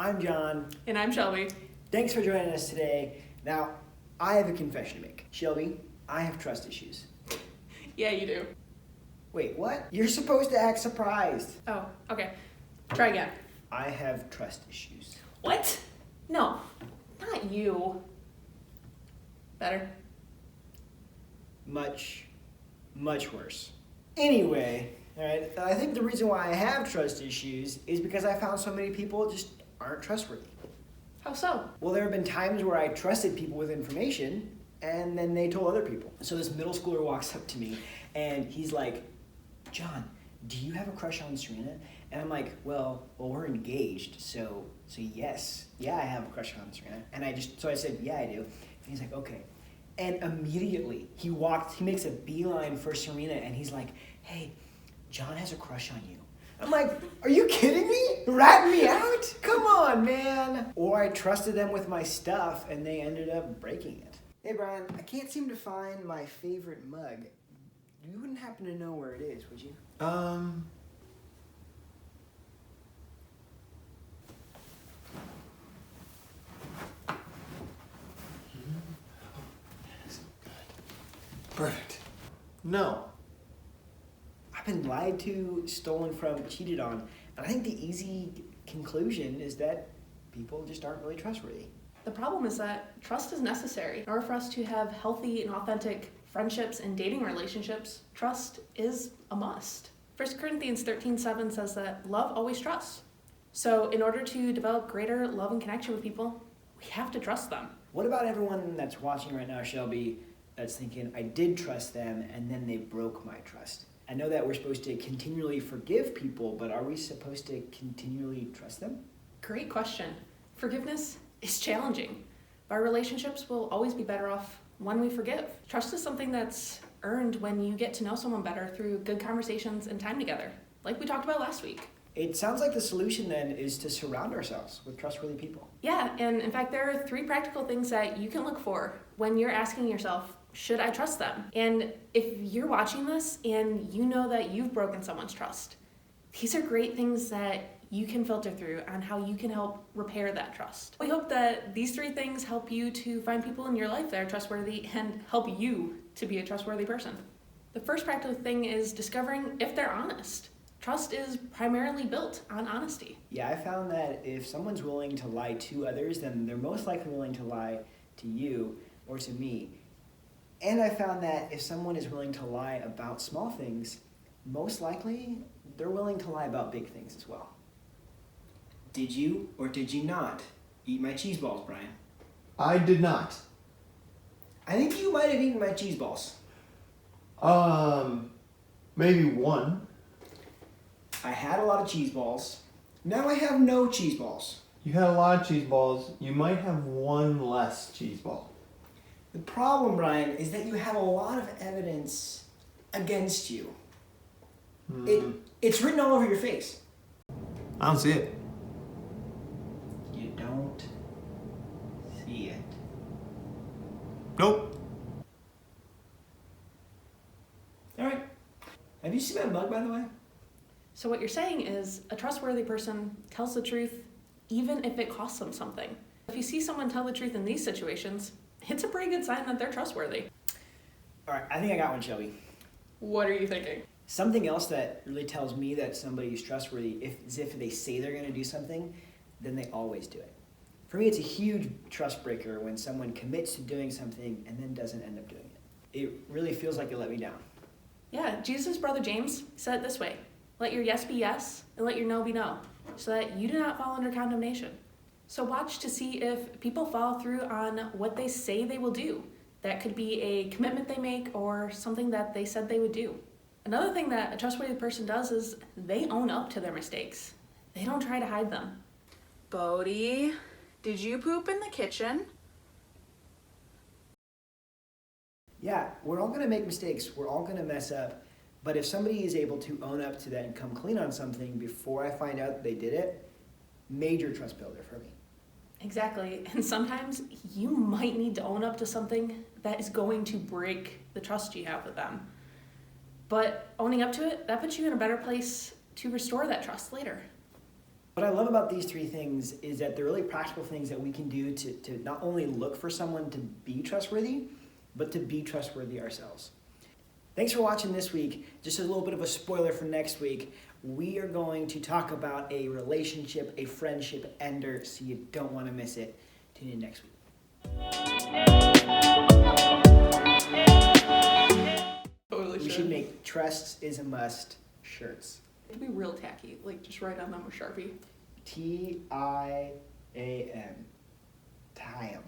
I'm John. And I'm Shelby. Thanks for joining us today. Now, I have a confession to make. Shelby, I have trust issues. Yeah, you do. Wait, what? You're supposed to act surprised. Oh, okay. Try again. I have trust issues. What? No, not you. Better? Much worse. Anyway, all right, I think the reason why I have trust issues is because I found so many people just aren't trustworthy. How so? Well, there have been times where I trusted people with information and then they told other people. So this middle schooler walks up to me and he's like, John, do you have a crush on Serena? And I'm like, well, we're engaged, so yes. Yeah, I have a crush on Serena. And I said, yeah, I do. And he's like, okay. And immediately he makes a beeline for Serena and he's like, hey, John has a crush on you. I'm like, are you kidding me? Ratting me out? Come on, man. Or I trusted them with my stuff and they ended up breaking it. Hey, Brian, I can't seem to find my favorite mug. You wouldn't happen to know where it is, would you? Perfect. No. I've been lied to, stolen from, cheated on, and I think the easy conclusion is that people just aren't really trustworthy. The problem is that trust is necessary. In order for us to have healthy and authentic friendships and dating relationships, trust is a must. 1 Corinthians 13:7 says that love always trusts. So in order to develop greater love and connection with people, we have to trust them. What about everyone that's watching right now, Shelby, that's thinking, I did trust them and then they broke my trust? I know that we're supposed to continually forgive people, but are we supposed to continually trust them? Great question. Forgiveness is challenging. Our relationships will always be better off when we forgive. Trust is something that's earned when you get to know someone better through good conversations and time together, like we talked about last week. It sounds like the solution then is to surround ourselves with trustworthy people. Yeah, and in fact, there are 3 practical things that you can look for when you're asking yourself, should I trust them? And if you're watching this and you know that you've broken someone's trust, these are great things that you can filter through on how you can help repair that trust. We hope that these 3 things help you to find people in your life that are trustworthy and help you to be a trustworthy person. The first practical thing is discovering if they're honest. Trust is primarily built on honesty. Yeah, I found that if someone's willing to lie to others, then they're most likely willing to lie to you or to me. And I found that if someone is willing to lie about small things, most likely they're willing to lie about big things as well. Did you or did you not eat my cheese balls, Brian? I did not. I think you might have eaten my cheese balls. Maybe one. I had a lot of cheese balls. Now I have no cheese balls. You had a lot of cheese balls. You might have one less cheese ball. The problem, Brian, is that you have a lot of evidence against you. It's written all over your face. I don't see it. You don't see it. Nope. All right. Have you seen my mug, by the way? So what you're saying is a trustworthy person tells the truth even if it costs them something. If you see someone tell the truth in these situations, it's a pretty good sign that they're trustworthy. All right, I think I got one, Shelby. What are you thinking? Something else that really tells me that somebody is trustworthy is if they say they're going to do something, then they always do it. For me, it's a huge trust breaker when someone commits to doing something and then doesn't end up doing it. It really feels like they let me down. Yeah, Jesus' brother James said it this way: let your yes be yes and let your no be no, so that you do not fall under condemnation. So watch to see if people follow through on what they say they will do. That could be a commitment they make or something that they said they would do. Another thing that a trustworthy person does is they own up to their mistakes. They don't try to hide them. Bodie, did you poop in the kitchen? Yeah, we're all going to make mistakes. We're all going to mess up. But if somebody is able to own up to that and come clean on something before I find out that they did it, major trust builder for me. Exactly. And sometimes you might need to own up to something that is going to break the trust you have with them. But owning up to it, that puts you in a better place to restore that trust later. What I love about these 3 things is that they're really practical things that we can do to not only look for someone to be trustworthy, but to be trustworthy ourselves. Thanks for watching this week. Just a little bit of a spoiler for next week. We are going to talk about a relationship, a friendship ender, so you don't want to miss it. Tune in next week. Totally We should make "Trust is a Must" shirts. It'd be real tacky, like just write on them with Sharpie. TIAM. TIAM.